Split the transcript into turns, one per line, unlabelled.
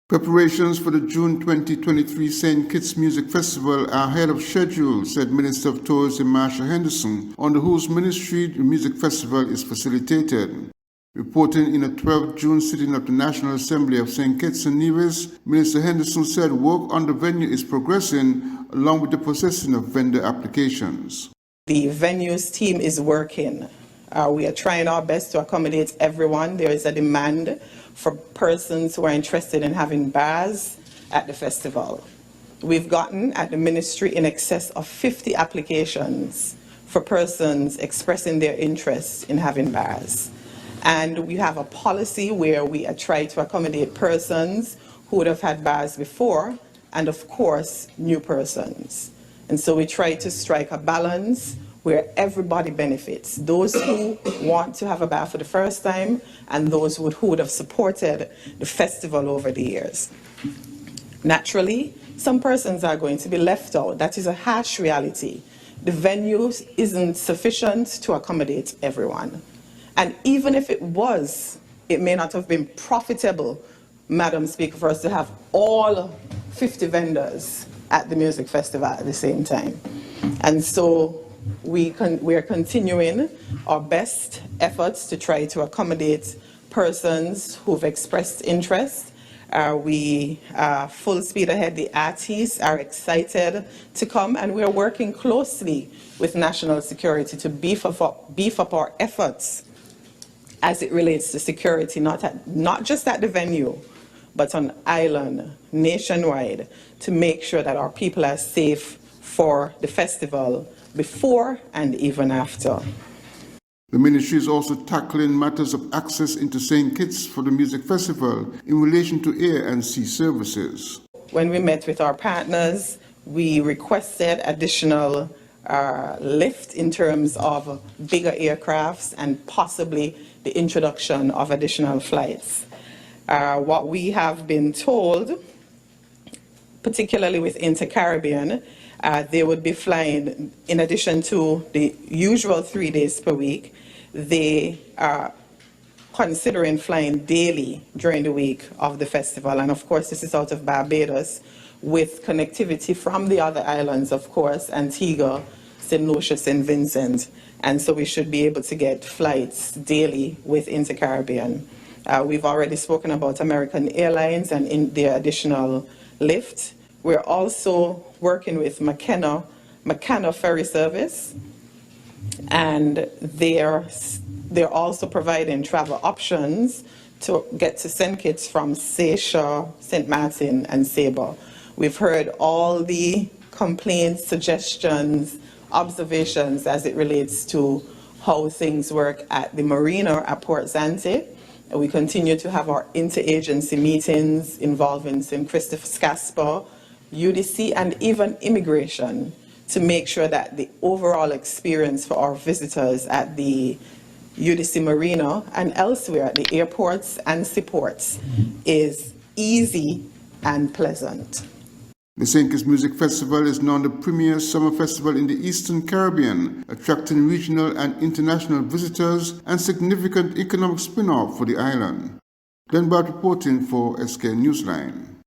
Preparations for the June 2023 St. Kitts Music Festival are ahead of schedule, said Minister of Tourism Marsha Henderson, under whose ministry the music festival is facilitated. Reporting in a 12th June sitting of the National Assembly of St. Kitts and Nevis, Minister Henderson said work on the venue is progressing along with the processing of vendor applications.
The venues team is working. We are trying our best to accommodate everyone. There is a demand for persons who are interested in having bars at the festival. We've gotten at the ministry in excess of 50 applications for persons expressing their interest in having bars. And we have a policy where we try to accommodate persons who would have had bars before, and of course, new persons. And so we try to strike a balance where everybody benefits. Those who want to have a bar for the first time and those who would have supported the festival over the years. Naturally, some persons are going to be left out. That is a harsh reality. The venue isn't sufficient to accommodate everyone. And even if it was, it may not have been profitable, Madam Speaker, for us to have all 50 vendors at the music festival at the same time. And so we are continuing our best efforts to try to accommodate persons who've expressed interest. We are full speed ahead. The artists are excited to come, and we're working closely with national security to beef up our efforts as it relates to security, not just at the venue, but on island, nationwide, to make sure that our people are safe for the festival before and even after.
The ministry is also tackling matters of access into St. Kitts for the music festival in relation to air and sea services.
When we met with our partners, we requested additional lift in terms of bigger aircrafts and possibly the introduction of additional flights. What we have been told, particularly with Inter-Caribbean, they would be flying, in addition to the usual 3 days per week, they are considering flying daily during the week of the festival. And of course, this is out of Barbados, with connectivity from the other islands, of course, Antigua, St. Lucia, St. Vincent. And so we should be able to get flights daily with Inter-Caribbean. We've already spoken about American Airlines and in their additional lift. We're also working with McKenna Ferry Service, and they're also providing travel options to get to St. Kitts from Seysha, St. Martin, and Saba. We've heard all the complaints, suggestions, observations as it relates to how things work at the marina at Port Zante. We continue to have our interagency meetings involving St. Christopher's Casper, UDC, and even immigration to make sure that the overall experience for our visitors at the UDC Marina and elsewhere at the airports and seaports is easy and pleasant.
The St. Kitts Music Festival is now the premier summer festival in the Eastern Caribbean, attracting regional and international visitors and significant economic spin-off for the island. Glenn Bart reporting for SK Newsline.